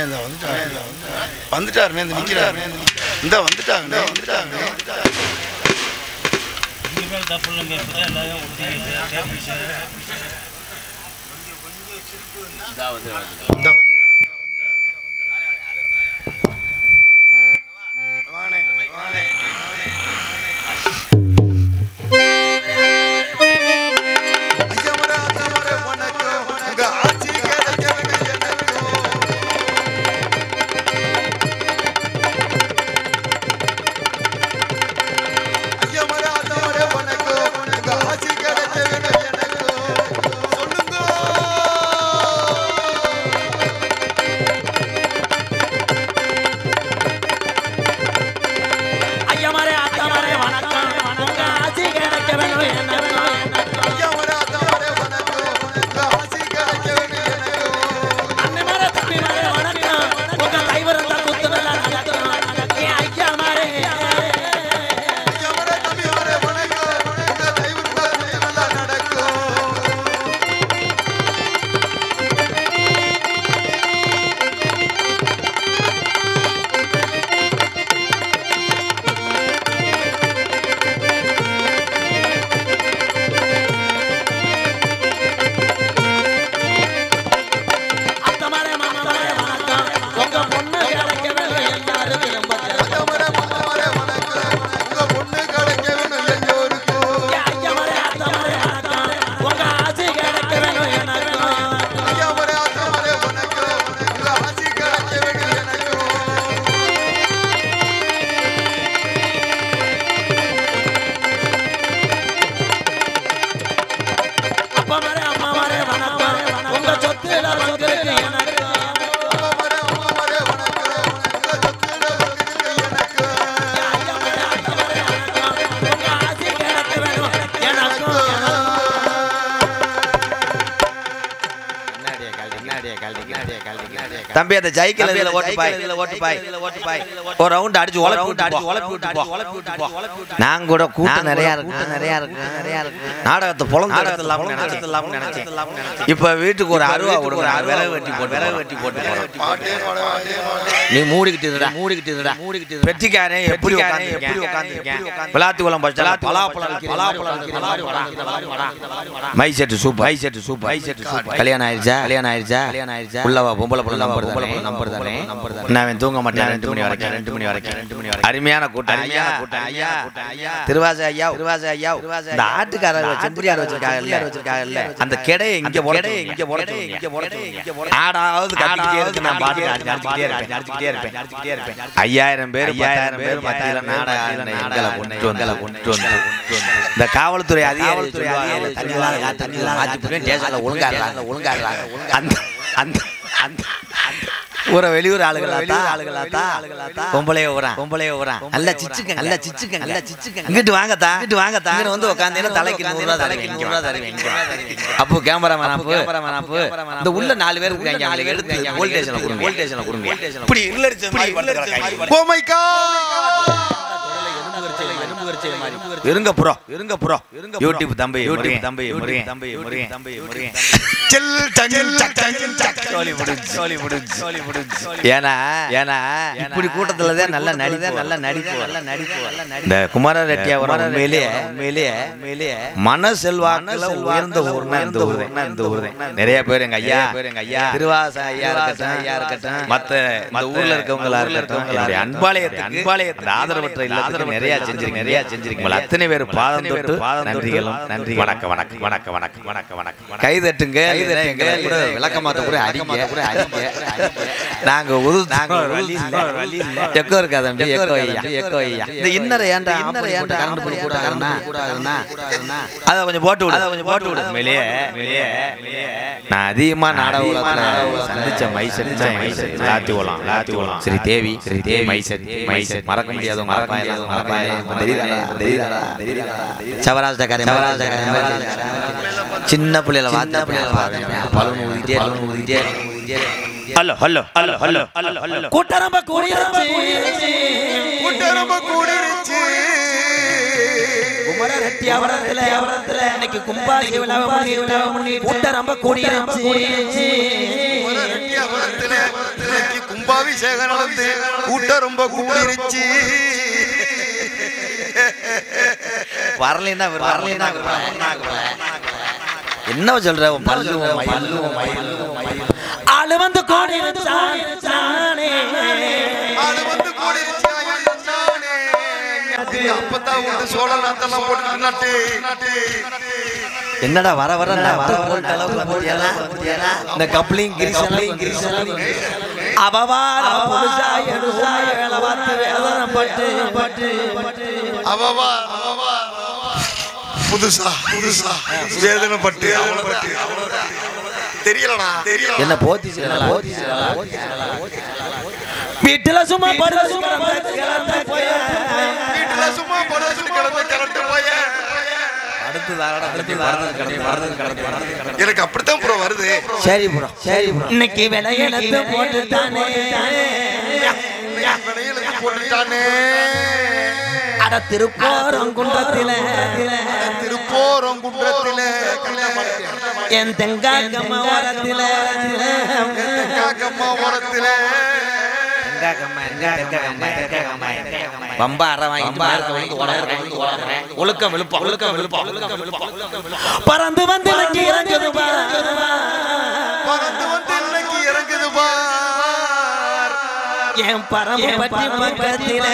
இந்த வந்துட்டாருண்ணே இந்த நிற்கிறாருண்ணே இந்த வந்துட்டாங்கண்ணே இனிமேல் தப்பு இல்லைங்க எல்லாரும் தம்பி அந்த சைக்கிள் இதுல ஓட்டு பாய் ஒரு ரவுண்ட் அடிச்சு உலப்பி விட்டு போ. நான் கூட கூட்டம் நிறைய இருக்கு நாடகத்தை பொழந்து நினைச்சேன். இப்ப வீட்டுக்கு ஒரு அருவா கொடுங்க, விறகு வெட்டி போட்டு நீ மூடிக்கிட்டு பெட்டிக்காரே எப்படி உட்கார்ந்திருக்கேன் விளாத்தி குளம் பலாப்பழம் மை செட்டு சூப் கல்யாணம் ஆயிடுச்சா உள்ளவா பொம்பளை நம்பர் தானே நான் தூங்க மாட்டேன் 2 மணி வரைக்கும் அருமையான கூட்டம் ஐயா திருவாச ஐயா இந்த ஆட்டுக்காரர் செம்பரியார் வச்சிருக்காங்கல்ல அந்த கிடையை இங்க ஆடாவது நான் பாட்டு அடிச்சுக்கிட்டே இருப்பேன் 5000 பேர் மத்தியில நாடகம் கொண்டு வந்து இந்த காவல்துறை அதிகாரி ஒழுங்கா அந்த ஊர வெளியூர் ஆளுகளா பொம்பளைய ஊரான் நல்ல சிச்சுங்க இங்கிட்டு வாங்கத்தா இங்க வந்து உட்காந்து தலைக்கு 100 ரூபா தருவேன் அப்போ கேமராமேன் அப்போ இந்த உள்ள 4 பேர் இருக்காங்க அவங்களை எடுத்து வோல்டேஜ்ல கொடுங்க இப்படி இல்ல ஓ மை காட் இருங்க ப்ரோ யூடியூப் தம்பி ஏன்னா இப்படி கூட்டத்துலதான் நல்ல நடிப்பு இந்த குமார ரெட்டி அவரை உண்மையிலேயே மன செல்வாக்குல உயர்ந்த ஊர்னா இந்த ஊர் நிறைய பேர் எங்க ஐயா திருவாச ஐயா இருக்கட்டும் மத்த ஊர்ல இருக்கவங்களா இருக்கட்டும் என்னுடைய அன்பாலயத்துக்கு ஆதரவற்ற இல்லத்துக்கு நிறைய செஞ்சிருக்கீங்க அத்தனை பேர் பாதம் தொட்டு நன்றி வணக்கம் கைதட்டுங்க விளக்கமாத்த கூட அடிக்க நாங்க எக்கோ இருக்காத எக்கோ இந்த இன்னரை ஏன்டா கரண்ட் பண்ணி கூடாதுன்னா அதை கொஞ்சம் போட்டு விடு மேலே நான் அதிகமா நாடகத்துல சந்திச்ச மைசெட் லாத்தி ஸ்ரீ தேவி மைசெட் மறக்க முடியாத சின்ன பிள்ளைல பலன் ஊதிட்டே ஹலோ கூட்டரம்ப கூடிருச்சு குமர ரெட்டி அவரத்துல இன்னைக்கு கும்பாசி கூட்டரம்ப கூடிருச்சு கும்பாபிஷேகம் நடந்து கூட்டம் ரொம்ப கூடிருச்சு. வரலைன்னா என்ன சொல்ற? ஆளு வந்து கோடி என்னடா வர வர இந்த கப்ளிங் புதுசா வேதனைப்பட்டு தெரியலடா என்ன போத்தி வீட்டுல சும்மா எனக்கு அப்படித்தான் ப்ரோ வருது. சரி ப்ரோ இன்னைக்கு விலையெழுத்து போட்டுட்டானே அட திருப்போரங்குன்றத்தில என் தெங்காக்கம்மா ஓரத்தில பறந்து வந்து இறங்குது என் பரம பட்டி பக்கத்தில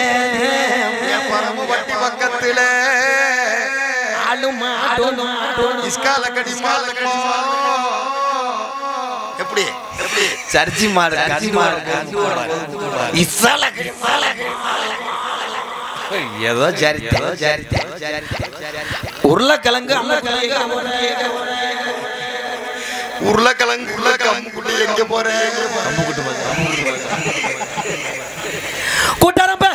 எப்படி சர்ச்சி மாடு ஏதோ உருளைக்கிழங்கு உருளைக்கிழங்கு எங்க போறேன் கூட்டரம்ப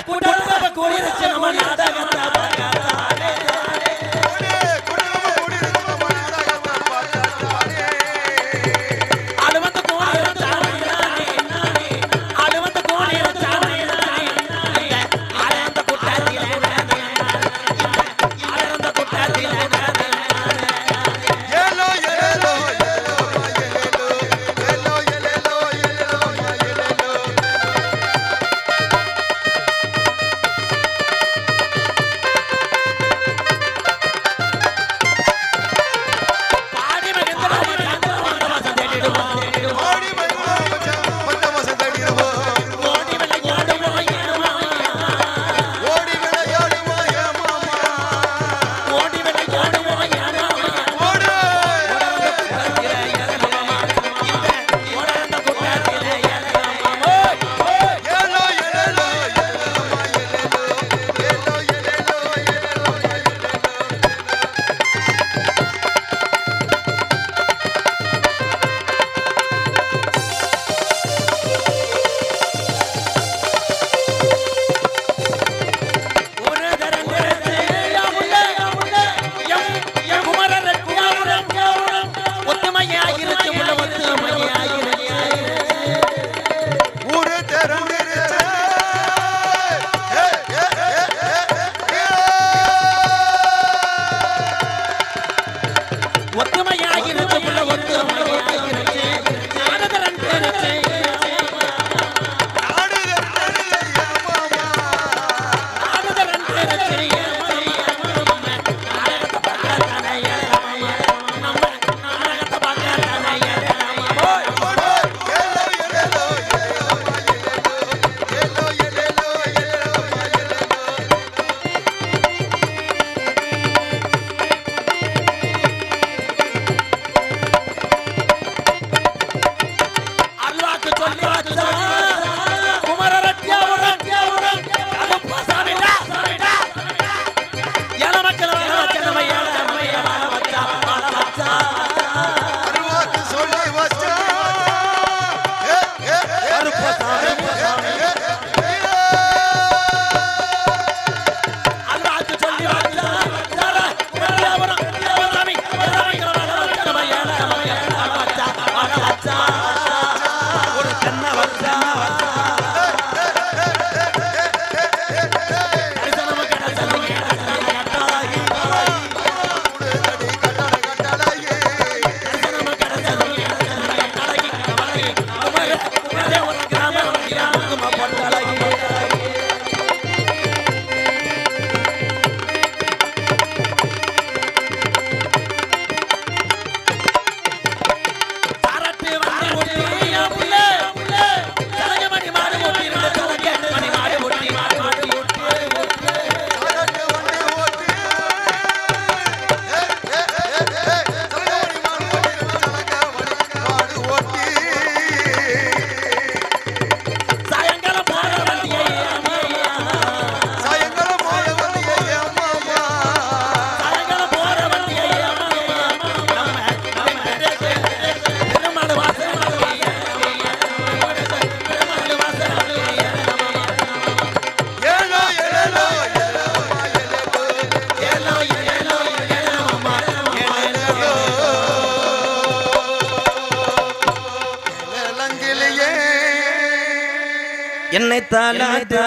தாலாட்டு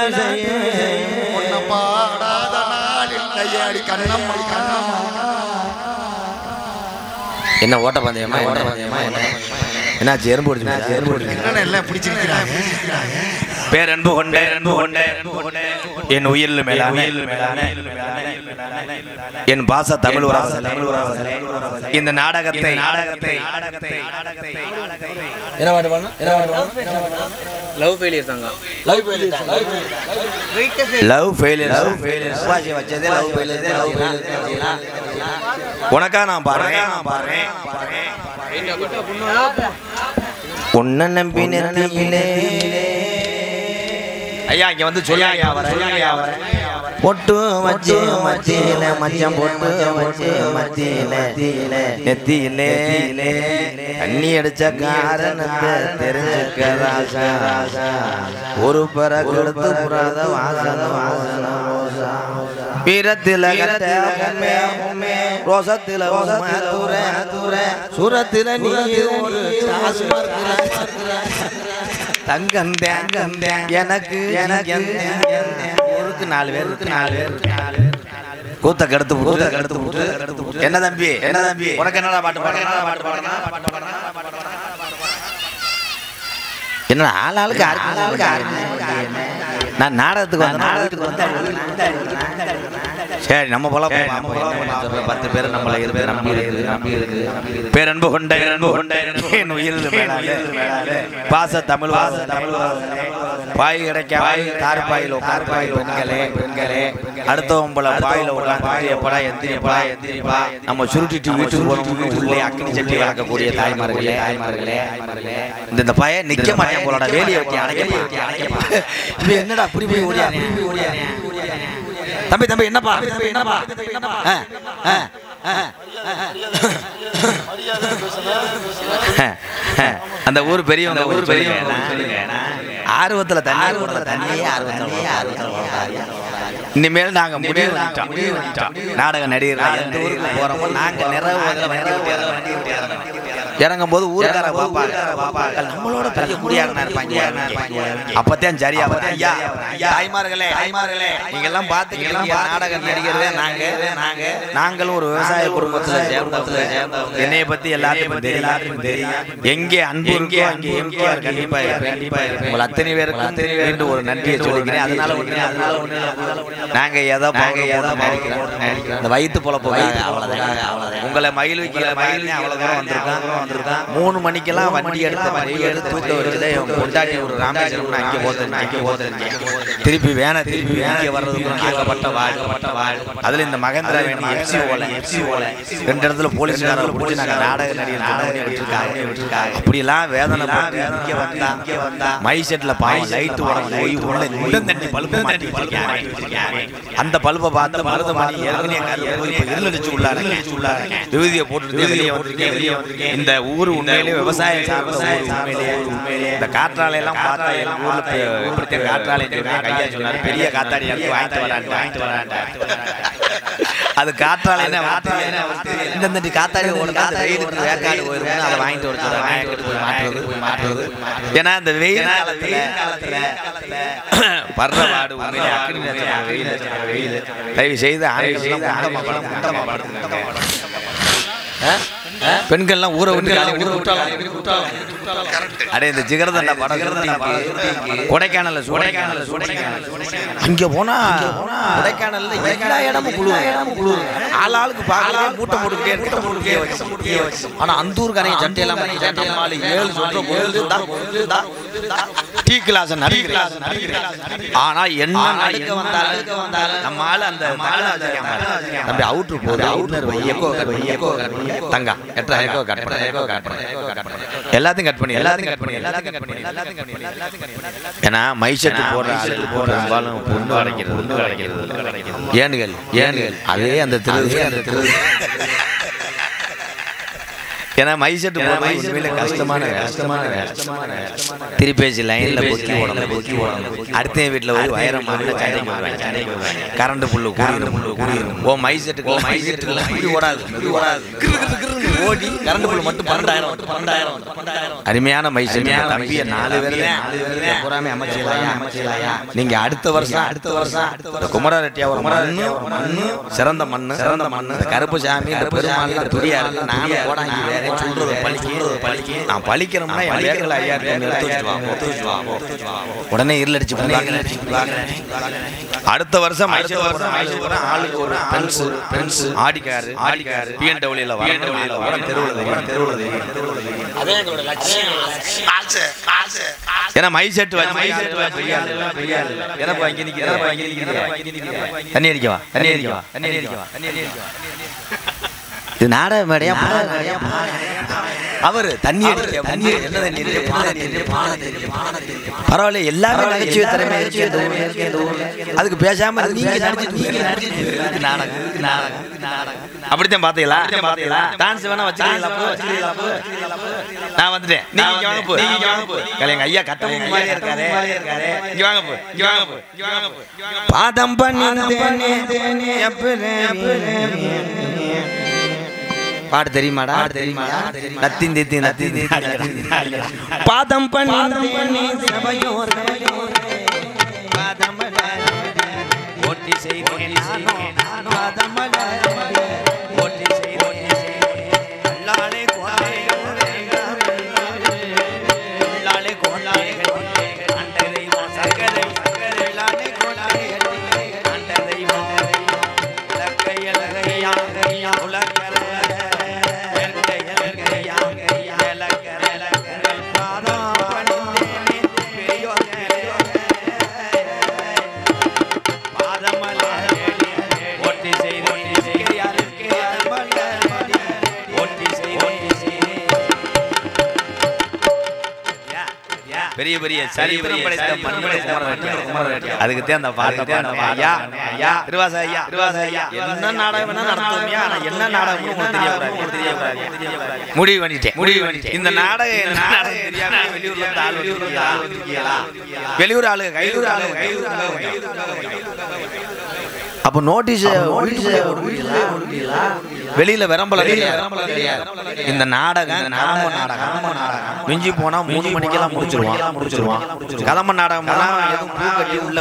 உன்னை பாடாத நாள் இல்லையே அடி கண்ணம்மா என்ன ஓட்ட பந்தயமா என்னாச்சு எறும்பு என்னென்ன எல்லாம் பிடிச்சிருக்கிறாங்க பேரன்பு கொண்ட என் உயிரில் மேலான என் பாச தமிழ் உறவுகளே இந்த நாடகத்தை லவ் ஃபெயிலியர் தாங்க லவ் ஃபெயிலியர் வச்சதே லவ் ஃபெயிலியர் உனக்கா நான் பாடுறேன் உன்னை நம்பி நெத்தியிலே ஐயா இங்க வந்து சொல்லுங்க பொட்டு வச்சு மத்தியில மச்சம் பொட்டு வச்சு மத்தியில நெத்தியிலே தண்ணி அடிச்ச காரணத்தை தெரிஞ்சுக்க ராசா ஒரு பிறகு எடுத்து புறாத வாசன வீரத்தில ரோசத்தில சூரத்தில நீ தங்கம் எனக்கு ஊருக்கு 4 பேர் கூத்த கெடுத்து என்ன தம்பி உனக்கு என்னடா பாட்டு பாடுறா என்ன ஆளாளுக்கு நான் நாடகத்துக்கு வந்து சரி நம்ம போல 10 பேர் நம்மள நம்பி இருக்கு பேரன்பு கொண்ட என் உயிரில் பாச தமிழ் பாய் கிடைக்க தார்பாயில் பெண்களே அடுத்தவன் போல பாயில உட்காந்து எந்திரிப்பா நம்ம சுருட்டிட்டு வீட்டுக்கு போறோம் உள்ளே அக்னி சட்டி வளர்க்கக்கூடிய தாய்மார்களே இந்த பையன் நிக்க மாட்டேன் போலோட வேலியை வச்சு அடைக்கப்பா என்னடா அப்படி போய் ஓடியானே தம்பி என்னப்பா அந்த ஊர் பெரியவங்க ஆர்வத்துல தண்ணியே இனிமேல் நாங்க முடிவு நாடக நடிகர் எந்த ஊருக்கு போறோமோ நாங்க நிறைய இறங்கும் போது ஊருக்கார பாப்பாங்க நம்மளோட பெரிய முடியாதுன்னா இருப்பாங்க அப்பத்தான் சரியா ஐயா தாய்மார்களே நீங்க எல்லாம் பாத்துக்கலாம் நாடக நடிகர்களே நாங்களும் ஒரு விவசாய குடும்பத்துல சேர்ந்தவங்க என்னைய பத்தி எல்லாத்துக்கும் தெரியும் எங்கே அன்பு இருக்கோ அங்கே எம்ஜிஆர் கண்டிப்பா உங்கள் அத்தனை பேருக்கு ஒரு நன்றியை சொல்லிக்கிறேன் அதனால நாங்க ஏதோ இந்த வயிற்று பொழப்புக்காக அவ்வளவுதான் உங்களை மகிழ்விக்கிற அவ்வளவு தூரம் வந்திருக்காங்க 3 மணிக்கெல்லாம் வண்டி எடுத்து தூக்க வருது கொண்டாடி ஒரு ராமேஸ்வரம் அங்கே போது திருப்பி இங்கே வர்றதுக்கு ஆகப்பட்ட வாழ் அதுல இந்த மகேந்திரா வேண்டி எஃப்சி ஓலை 2 இடத்துல போலீஸ்காரர்கள் பிடிச்சி நாங்க நாடக நடிகர் அப்படியெல்லாம் வேதனை இங்கே வந்தா மை செட்ல பாவம் லைட் போய் உள்ள தண்ணி பல்பு மாட்டி அந்த பல்பை பார்த்து மருதமணி இருளடிச்சு உள்ளாரு விபூதியை போட்டு வெளியே வந்திருக்கேன் இந்த ஊர் உண்மையிலே விவசாயம் சார்ந்த உண்மையிலேயே இந்த காற்றாலை எல்லாம் பார்த்தா எங்க ஊர்ல இப்படித்தான் காற்றாலை கையா சொன்னாரு பெரிய காத்தாடி வாங்கிட்டு வரான்டா அது காற்றாலை இந்த காத்தாடி வெயிலுக்கு வேக்காடு போயிருக்கும் அதை வாங்கிட்டு போய் மாற்றுறது ஏன்னா இந்த வெயில் காலத்துல பர்ற வாடு உண்மையிலே அக்னி வெயில் தயவு செய்து பெண்கள்லாம் ஊரை விட்டு அடே இந்த ஜிகர்தண்டா படம் கொடைக்கானல் அங்க போனா கொடைக்கானல்ல எல்லா இடமும் குளிர் ஆளாளுக்கு பார்க்கல மூட்டை போட்டுக்கிட்டே வச்சு ஆனா அந்தூர் கரையை சட்டையெல்லாம் நம்மளால 7 சொல்ற போது டீ கிளாஸ் ஆனா என்ன நடுக்க வந்தாலும் நம்ம ஆளு அந்த நம்ம அவுட்டர் போகுது எக்கோ தங்கா எல்லாத்தையும் கட் பண்ணி ஏன்னா மைசெட்டு போடுறாலும் பொண்ணு கிடைக்கிறது ஏனுகள் அதே அந்த திரு ஏன்னா மைசெட்டு போடுறது கஷ்டமான திருப்பேசி லைன்ல பொக்கி ஓடணும் அடுத்த வீட்டுல போய் வயரம் கரண்ட் புல்லு கூடிடும் ஓ மைசெட்டுக்கு ஓடாது ஓடி கரண்ட் பில் மட்டும் 12,000 அருமையான மைசெட் தம்பி 4 பேர் பூராமே அமைச்சலாயா நீங்க அடுத்த வருஷம் குமர ரெட்டியாபுரம் மண்ணு சிறந்த மண்ணு கருப்பு சாமி பெருமாள் துரியா இருக்கு நானே போடாங்க வேற சொல்றது பழிக்கு நான் பழிக்கிறோம்னா என் வேகல 5000 எடுத்து வச்சுட்டு உடனே இருளடிச்சு அடுத்த வருஷம் ஆளுக்கு ஒரு பென்ஸ் ஆடிக்காரு BMW வர தெருவுல அதே எங்களோட லட்சியம் ஏன்னா மை செட் எனக்கு வாங்கி தண்ணி அடிக்கவா இது நாடக மேடையா அவரு தண்ணி என்ன பரவாயில்ல எல்லாமே நகைச்சுவை திறமை அதுக்கு பேசாம அப்படித்தான் பாத்தீங்களா டான்ஸ் வேணா வச்சுக்கலாம் நான் வந்துட்டேன் நீங்க வாங்க போ எங்க ஐயா கட்டவும் மாதிரி இருக்காரு இங்க வாங்க போ பாதம் பண்ணி பாடு தெரியுமாடா நத்தி பாதம் பண்ணி ஓட்டி செய்தேன் பெரிய சரித்திரம் படைத்த மண்மலை அதுக்கு தான் அந்த பாட்டு ஐயா திருவாச ஐயா என்ன நாடகம் நடத்துவீங்க ஆனா என்ன நாடகம் முடிவு பண்ணிட்டேன் இந்த நாடகம் என்ன நாடகம் தெரியாம வெளியூர் ஆளு அப்ப நோட்டீஸ் வெளியில விரம்பல இந்த நாடகம் மிஞ்சி போனா 3 மணிக்கெல்லாம் முடிச்சிருவான் கலம நாடகம் உள்ள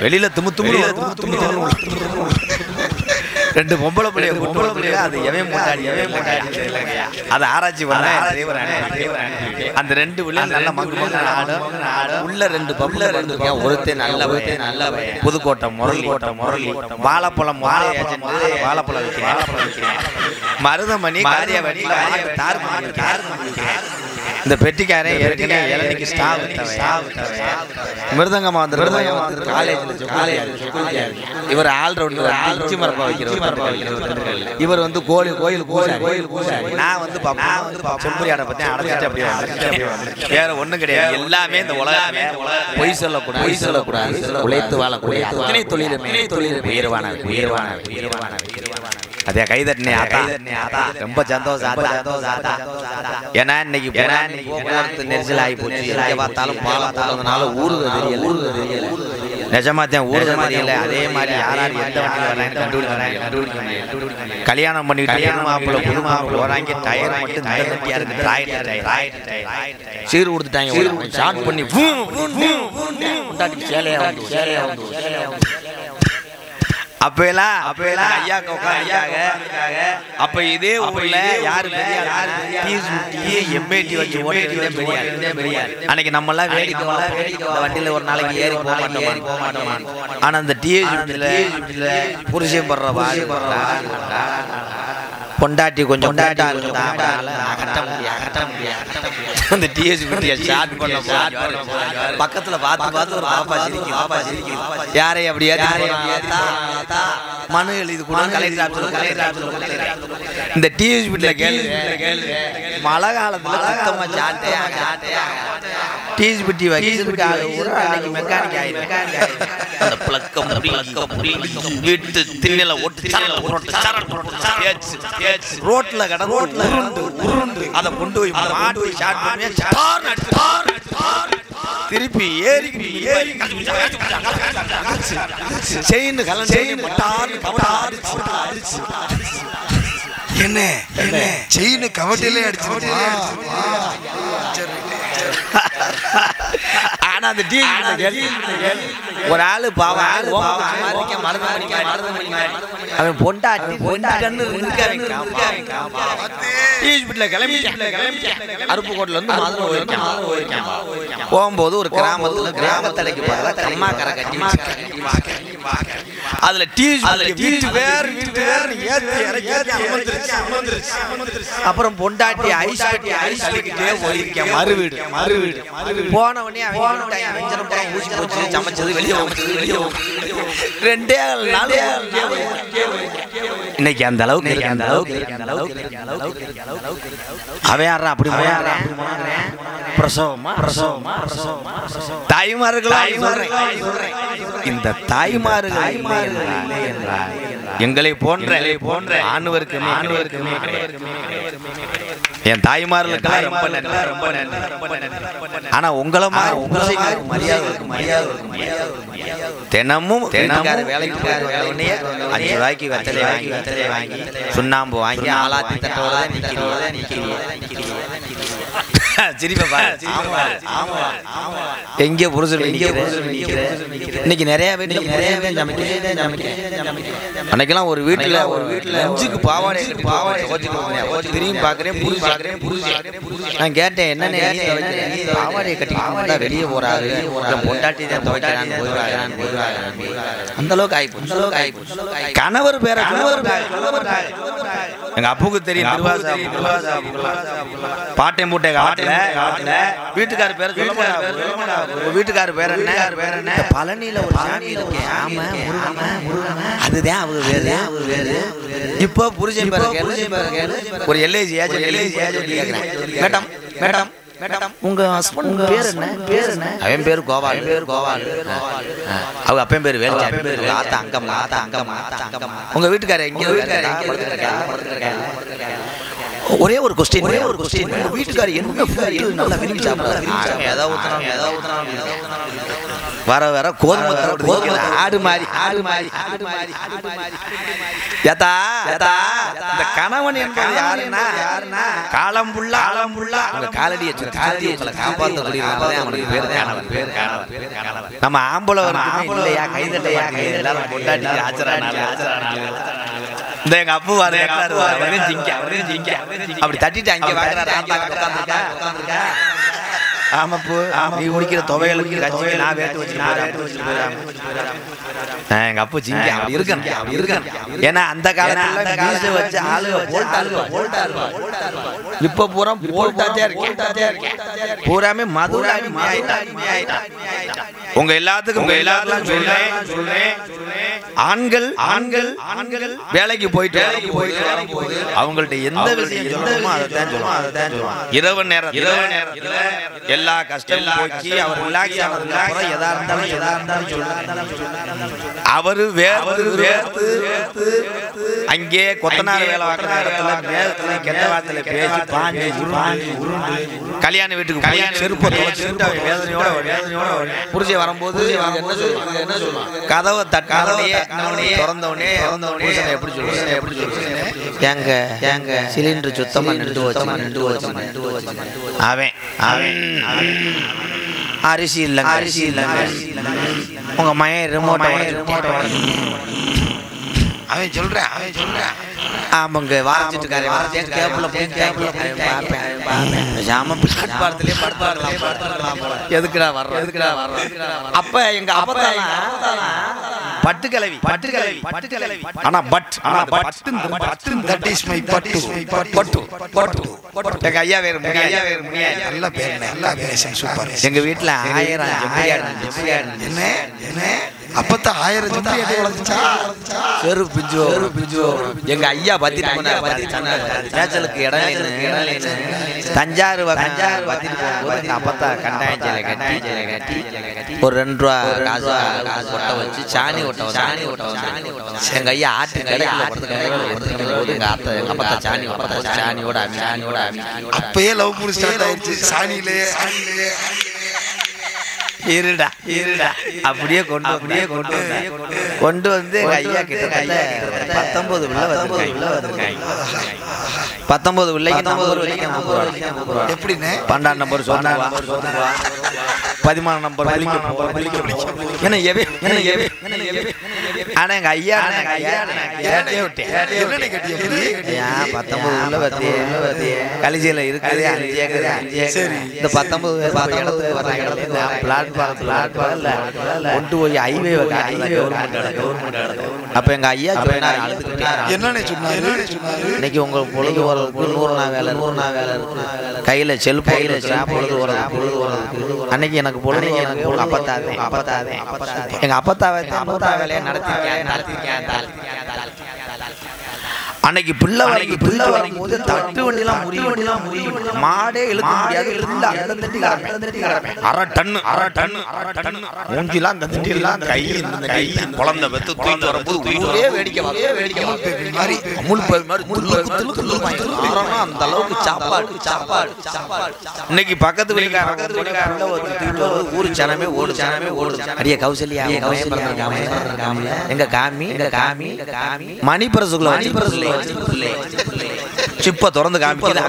வெளியில தும்மு ரெண்டு பொம்பளை பிள்ளைய அது எவன் போட்டாடி அது ஆராய்ச்சி பண்ண அந்த 2 பிள்ளை நல்ல மக்கள் உள்ள 2 பப்புல 2 ஒருத்தன் நல்ல புதுக்கோட்டை முரளி வாழைப்பழம் வாழைப்பழம் வைக்கிறேன் மருதமணி காரியவணி இந்த பெட்டிக்காரன் ஏற்கனவே இளநிக்கு மிருதங்கமா வந்து இவர் ஆல்ரவுண்டர் மரப்பா வைக்கிறவர் இவர் வந்து கோயில் நான் வந்து செம்பரியாட பத்தி அடைச்சிட்டு அப்படியே வேற ஒண்ணும் கிடையாது எல்லாமே இந்த உலகமே பொய் சொல்லக்கூடாது உழைத்து வாழக்கூடிய அத்தனை தொழிலுமே உயர்வான அதே கைதட்டினே ரொம்ப சந்தோஷம் ஏன்னா இன்னைக்கு போக்குவரத்து நெரிசல் ஆகி போச்சு எங்க பார்த்தாலும் பாலம் போடுறதுனால ஊருக்கு தெரியல நிஜமாத்தான் ஊருக்கு தெரியல அதே மாதிரி யார் எந்த வண்டியில் கண்டுபிடிக்க கல்யாணம் பண்ணிட்டு புது மாப்பிள்ள வராங்க டயர் மட்டும் சீர் கொடுத்துட்டாங்க ஷார்ட் பண்ணி சேலையா அப்பெல்லாம் ஐயா அப்ப இதே ஊர்ல யாரு எம்ஏடி வச்சு அன்னைக்கு நம்ம எல்லாம் வேடிக்கை வண்டியில ஒரு நாளைக்கு ஏறி போக மாட்டோமா ஆனா அந்த புருஷன் படுற பொண்டாட்டி கொஞ்சம் அந்த பக்கத்துல பார்த்து ஒரு பாப்பா சிரிக்கும் யாரை அப்படியே மனு எழுதி கூட இந்த டிவி வீட்டுல கேளு மழை காலத்துல சுத்தமா சாட்டையா டிவி பெட்டி வச்சு மெக்கானிக் அந்த பிளக்கம் வீட்டு திண்ணில ரோட்ல உருண்டு அதை கொண்டு போய் மாட்டி ஷார்ட் பண்ணி திருப்பி ஏறி செயின் கலந்து என்ன செயின் கவட்டிலே அடிச்சு. ஆனா அந்த ஒரு ஆளு பாவம் அவன் பொண்டாட்டி அருப்புக்கோட்ல இருந்து மதுரை போகும்போது ஒரு கிராமத்துல கிராமத்தடைக்கு போறதா அம்மா கரை கட்டி அதுல அப்புறம் பொண்டாட்டி ஐஸ் மறுவீடு போன உடனே ஊசி போச்சு சமைச்சது வெளியே ரெண்டே நாள் இன்னைக்கு அந்த அளவுக்கு அவன் அப்படி பிரசவமா தாய்மார்களா இந்த தாய்மார்கள் எங்களை போன்ற ஆணுவருக்கு என் தாய்மார்களுக்கெல்லாம் ரொம்ப நன்றி. ஆனா உங்களை மரியாதை தினமும் வேலைக்கு 5 ரூபாய்க்கு வெத்தலை வாங்கி சுண்ணாம்பு வாங்கி ஆளாத்தி தட்டோட எங்க புருஷன் இன்னைக்கு நிறைய அன்னைக்கெல்லாம் ஒரு வீட்டுல நெஞ்சுக்கு பாவாடை திரும்பி பாக்குறேன் நான் கேட்டேன் என்ன பாவாடையை கட்டிக்கிட்டு வெளியே போறாரு பொண்டாட்டி தான் துவைக்கிறான்னு அந்த அளவுக்கு ஆயிப்போச்சு. கணவர் பேர எங்க அப்புக்கு தெரியும் பாட்டை மூட்டை காட்டுல வீட்டுக்கார பேர் வீட்டுக்கார பேர் என்ன பழனியில ஒரு சாமி இருக்கு அதுதான் அவரு வேறு. இப்போ புருஷன் ஒரு எல்ஐசி மேடம் மேடம் மேடம் உங்க ஹஸ்பண்ட் பேர் என்ன அவன் பேரு கோபால் அவங்க அப்பன் பேரு வேலு ஆத்தா அங்கம்மா உங்க வீட்டுக்கார ஒரே ஒரு கொஸ்டின் உங்க வீட்டுக்காரர் என்ன நல்லா விரும்பி சாப்பிடுறாரு? வர கோதுமை ஆடு மாதிரி இந்த கணவன் என்பது யாருன்னா காலம் புள்ளா உங்க காலடியை காப்பாற்றக்கூடிய அவனுக்கு பேர் கணவன். நம்ம ஆம்பளை இல்லையா கைதல்லையா எல்லாரும் பொண்டாட்டி ஆச்சரானால இந்த எங்க அப்பு அப்படி தட்டிட்டு அங்கே வாங்குறாரு. ஆமாப்பு நீ குடிக்கிற துவைகளுக்கு கட்சியை நான் வேட்டு வச்சு எங்க அப்பா ஜிங்க அப்படி இருக்கேன். ஏன்னா அந்த காலத்துல வச்சு இப்ப பூரா பூராமே மதுரை உங்க எல்லாத்துக்கும் சொல்றேன் ஆண்கள் வேலைக்கு போயிட்டு அவங்கள்ட்ட எந்த விஷயம் அதைத்தான் சொல்லுவாங்க. இரவு நேரத்துல எல்லா கஷ்டமும் போக்கி அவர் ரிலாக்ஸ் ஆனதுக்கு எதா இருந்தாலும் அவரு வேர்த்து அங்கே கொத்தனார் வேலை பார்க்குற இடத்துல கெட்ட வார்த்தையில பேசி பாஞ்சு கல்யாண வீட்டுக்கு வேதனையோட புரிஞ்சு வரும்போது என்ன சொல்லுவாங்க கதவை திறந்தவனே எப்படி சொல்லுவாங்க ஏங்க சிலிண்டர் சுத்தமா நின்று வச்சு அவன் அரிசி இல்லைங்க உங்க மயன் ரிமோட் அவன் சொல்றேன் ஆமாங்க வாரச்சிட்டு எதுக்குடா வர்ற அப்ப எங்க பட்டுக்கிழவி ஆனா எங்க ஐயா வேறு நல்ல பேர் எங்க வீட்டுல 1000 அப்பத்தான் 1000 செரு பிஞ்சு எங்க ஐயா மேச்சலுக்கு இடம் தஞ்சாறு பத்திட்டு போகும்போது எங்க அப்பத்தா கண்டாயஞ்சலை கட்டி ஒரு 2 ரூபா காசு ஒட்ட வச்சு சாணி ஒட்ட எங்க ஐயா ஆட்டு போது எங்க அப்பத்தா சாணியோட அப்பயே லவ் ஸ்டார்ட் ஆயிடுச்சு சாணியிலே இருடா அப்படியே கொண்டு வந்து ஐயா கிட்ட 19 பிள்ளைக்கு எப்படின்னு 12 நம்பர் சொன்னாங்க 13 நம்பர் ஆனா எங்க ஐயா கலிஜியில இருக்குது 5 ஏக்கர் இந்த 19 கொண்டு போய் ஹைவே அப்ப எங்க ஐயா என்னன்னு சொன்னாரு இன்னைக்கு உங்க பொழுது வரதுக்கு 100 நாள் வேலை கையில செல்போன் பொழுது வரது அன்னைக்கு எனக்கு பொழுது அப்பத்தாவே எங்க அப்பத்தாவை வேலையை நடத்திருக்கேன் அன்னைக்கு பிள்ளை வரும்போது தட்டு வண்டிலாம் முறியும் மாடே இழுக்க முடியாது அரை டன் மூஞ்சிலாம் அந்த தண்டிலாம் கை குழந்தை வெத்து தூக்கிட்டு வரும்போது ஊரே வேடிக்கை மாதிரி அமுல் அந்த அளவுக்கு சாப்பாடு இன்னைக்கு பக்கத்து வீட்டுக்காரங்க ஊரு சனமே ஓடு அடிய கௌசல்யா எங்க காமி மணிப்பரசுக்குள்ள சிப்ப திறந்து காமிக்குது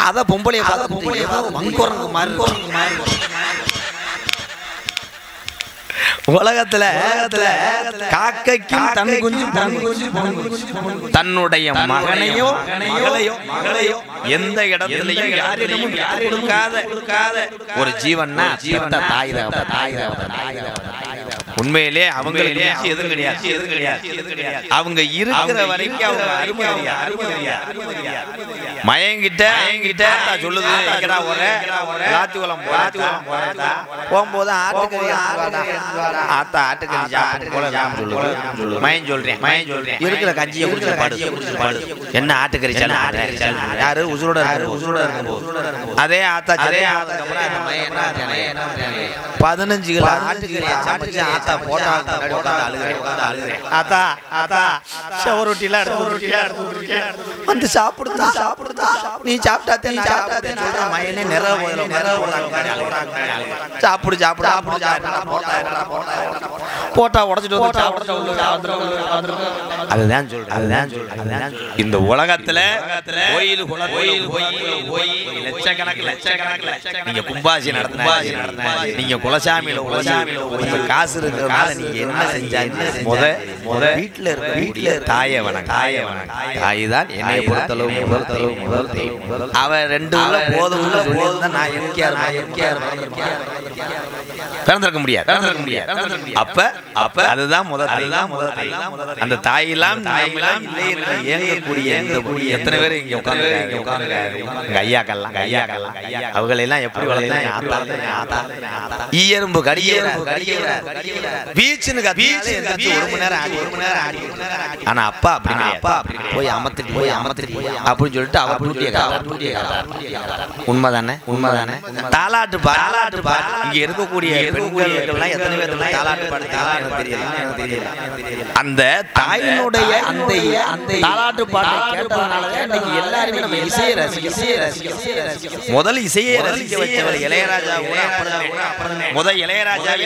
அத பொம்பளைய மங்குரங்கு உலகத்துல காக்கைக்கும் தன் குஞ்சு தன்னுடைய மகனையோ எந்த இடத்திலையும் யாரிடமும் கொடுக்காத ஒரு ஜீவன்னா தாய் உண்மையிலே அவங்களுக்கு எதுவும் கிடையாது அவங்க இருக்கிற வரைக்கும் அவங்க அருமை மயங்கிட்ட சொல்லுது போகும்போது மயன் சொல்றேன் இருக்கிற கஞ்சியை என்ன ஆட்டுக்கறி யாரு உசுரோட அதே ஆத்தா 15 கிலோ ஆட்டுக்கறி சமைச்சு ஆத்தா போட்டா வந்து சாப்பிடுதா நீ சாப்பிட்டா மயனே சாப்பிடு போட்டா உடச்சிட்டு அதுதான் சொல்றேன் இந்த உலகத்துல கோயில் லட்சக்கணக்கில் நீங்க கும்பாசி நடத்தினா நீங்க குலசாமியில காசு இருக்கிறதுனால நீங்க என்ன செஞ்சாங்க வீட்டுல இருக்க தாயை தாய் தான் என்னை பொறுத்தளவு அவ 2 போதும் நான் பிறந்திருக்க முடியாது அப்ப அதுதான் முதல் அந்த தாயெல்லாம் இயங்கக்கூடிய எத்தனை பேர் இங்க உட்கார்ந்து ஐயாக்கெல்லாம் அவங்களெல்லாம் எப்படி வளர்த்தா ஈயரும்பு கடிய பீச்சுன்னு ஒரு மணி நேரம் ஆனா அப்பா போய் அமர்த்திட்டு அப்படின்னு சொல்லிட்டு அவ பூட்டிய உண்மைதானே தாலாட்டு பாட்டு இங்க இருக்கக்கூடிய பெண்கள் எத்தனை பேர் தாலாட்டு பாட்டு தெரியல அந்த தாயினுடைய அந்த தாலாட்டு பாட்டை கேட்டதனால இன்னைக்கு எல்லாருமே நம்ம இசையை ரசிக்க முதல் இசையை ரசிக்க வச்சவர் இளையராஜா இளையராஜாவே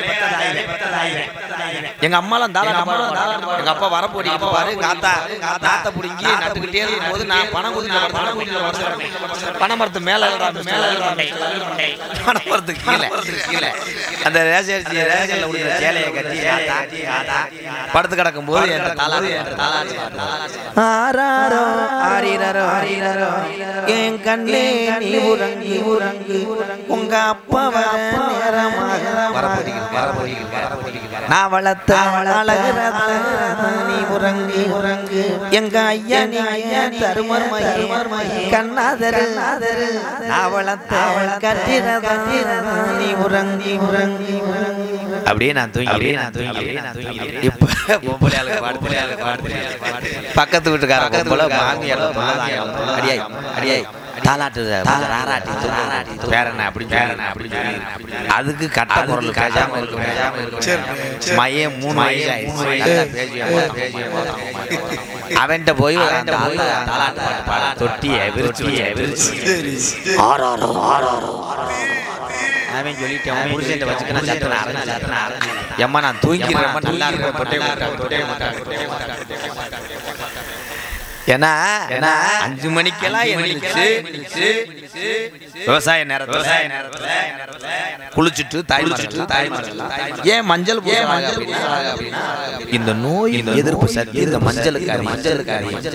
எங்க அம்மாலாம் எங்க அப்பா வரப்போடி பாரு காத்தா புடிங்கி நட்டுக்கிட்டே இருக்கும் போது நான் பனைமரத்து மேல பனைமரத்துக்கு கீழே அந்த ரேஷன்ல உள்ள சேலையை கட்டி படுத்து கிடக்கும் போது என் கண்ணே நீ உறங்கு உங்க அப்பா நான் வளர்த்த நீ உறங்கு எங்க ஐயா நீ தருமர் கண்ணாதரு நான் வளர்த்த நீ உறங்கி அப்படியே நான் தூங்கி இப்ப பக்கத்து வீட்டுக்காரங்க போல மாமியார் அடியாய் தாலாட்டு வேற என்ன அப்படி அதுக்கு கட்ட குரல் பேசாம இருக்கு. மையம் 3 வயசு அவன்கிட்ட போய் தாலாட்டு பாட்டு பாட தொட்டிய விரிச்சு அவன் சொல்லிட்டேன் புருஷன் வச்சுக்கணும் சத்தன எம்மா நான் தூங்கிடுறேன் நல்லா இருக்க ஏன்னா 5 மணிக்கெல்லாம் எந்திரிச்சு விவசாய நேரத்துல குளிச்சுட்டு தாய்மார்கள் ஏன் மஞ்சள் இந்த நோய் எதிர்ப்பு சக்தி இந்த மஞ்சளுக்கு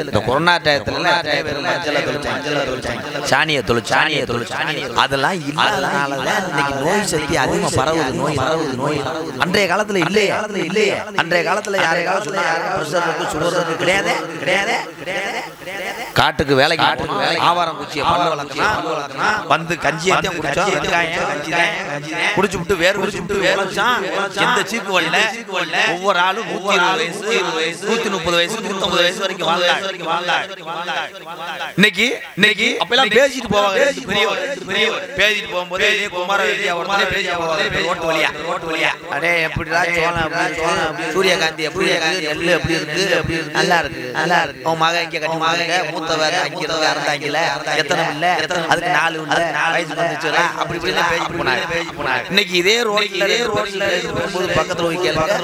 இந்த கொரோனா டயத்துல சாணியை தொழிற்சாணியை அதெல்லாம் இல்லாதனாலதான் இன்னைக்கு நோய் சக்தி அதிகமா பரவுது நோய் அன்றைய காலத்துல இல்லையே அன்றைய காலத்துல யாரையாவது சொன்னா சுகர் கிடையாது காட்டுக்கு வேலைக்கு ஆவாரம் குச்சியை பல்ல வளர்க்கணும் வந்து கஞ்சியை குடிச்சு விட்டு வேறு எந்த சீக்கு வரல ஒவ்வொரு ஆளும் 120 வயசு 130 வயசு 150 வயசு வரைக்கும் இன்னைக்கு அப்பெல்லாம் பேசிட்டு போவாங்க பெரியவர் பேசிட்டு போகும்போது ரோட்டு வழியா அடே எப்படிடா சூரியகாந்தி எப்படி நெல் எப்படி இருக்கு நல்லா இருக்கு உன் மகன் இங்க கட்டி மகன் மூத்த வேற அங்க இறந்தாங்கல எத்தனை இல்ல அதுக்கு 4 வயசு வந்துச்சுல அப்படி இப்படி பேசிட்டு போனாங்க. இன்னைக்கு இதே ரோட்ல பக்கத்துல போய் கேளுங்க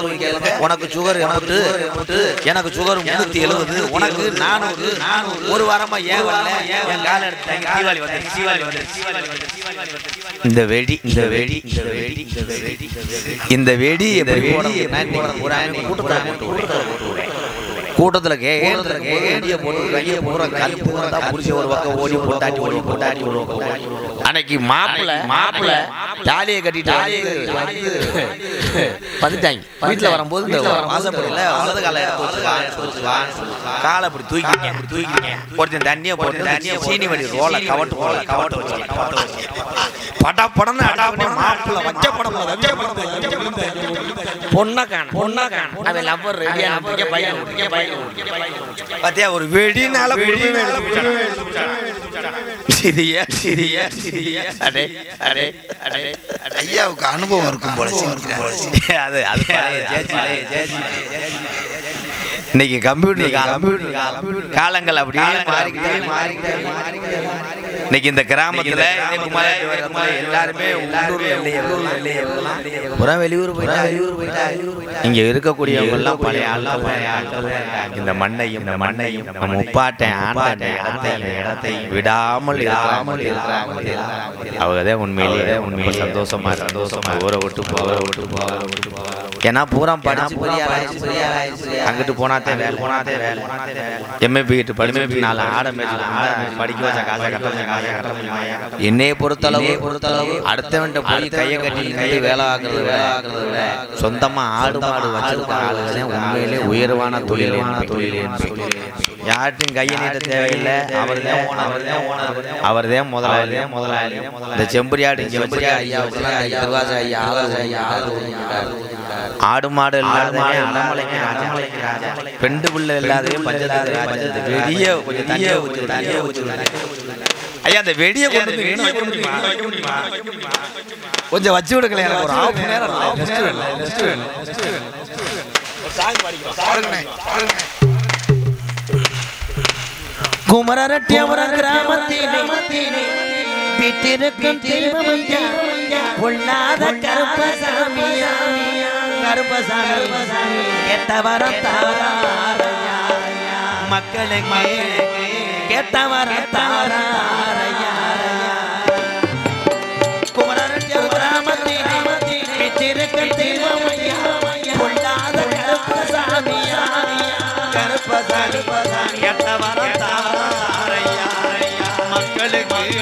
உனக்கு சுகர் 80 எனக்கு சுகர் 370 உனக்கு 400 ஒரு வாரமா ஏன் வரல என் கால எடுத்தாங்க தீபாவளி வந்து இந்த வெடி எப்படி கூட்டத்துல ஒரு பக்கம் ஓடி போட்டாட்டி அன்னைக்கு மாப்பிள்ள தாலியை கட்டிட்டு வந்துட்டாங்க. வீட்டுல வரும்போது இந்த வாசப்படியில வலது காலை எடுத்து காலை அப்படி தூக்கிங்க ஒருத்தன் தண்ணியை போட்டு சீனி வடி ரோலை கவட்டு படம் மாப்பிள்ள வச்ச படம் பொண்ணா காணும் அவன் லவ்வர் ரெடியா பாத்தியா ஒரு வெடினால ஐயாவுக்கு அனுபவம் இருக்கும் போல அது இன்னைக்கு கம்ப்யூட்டர் காலங்கள் அப்படியே மாறிக்கிட்டே இன்னைக்கு இந்த கிராமத்துல எல்லாருமே வெளியூர் போயிட்டா இங்க இருக்கக்கூடியவங்க எல்லாம் பழைய ஆட்கள் இந்த மண்ணையும் நம்ம முப்பாட்டன் இடத்தையும் விடாமல் அவங்கதான் உண்மையிலேயே சந்தோஷமா ஊரை விட்டு போக ஏன்னா பூரா படிச்சு அங்கிட்டு போனாத்தே வேலை எம்ஏபி கிட்ட படிச்சு 4 ஆடை படிக்க வச்ச காசை கட்ட என்னைய பொறுத்தளவு அடுத்தவன்ட்ட போய் கையை கட்டி வேலை ஆகுறது விட சொந்தமா ஆடு மாடு வச்சிருக்க ஆளுகளே உண்மையிலே உயர்வான தொழில் யார்ட்டும் கையை நீட்ட தேவையில்லை. அவர்தான் முதலாளி. இந்த செம்பரியாடு ஆடு மாடு இல்லாத பெண்டு பிள்ளை இல்லாத வெடிய கொஞ்சம் தண்ணியை ஐயா அந்த வெடியை கொஞ்சம் வச்சு விடுங்களேன். ஒரு ஆஃப் நேரம் குமரரட்டியவர கிராமத்திலே வீட்டிற்கும் தெய்வமையா பொல்லாத கருப்பசாமியா கேட்டவர தாராரையா மக்களுக்கு கேட்டவர தாராரையா குமரரட்டியவர கிராமத்திலே வீட்டிற்கும் தெய்வமையா பொல்லாத கருப்பசாமியா கேட்டவர தாராரையா மக்களுக்கு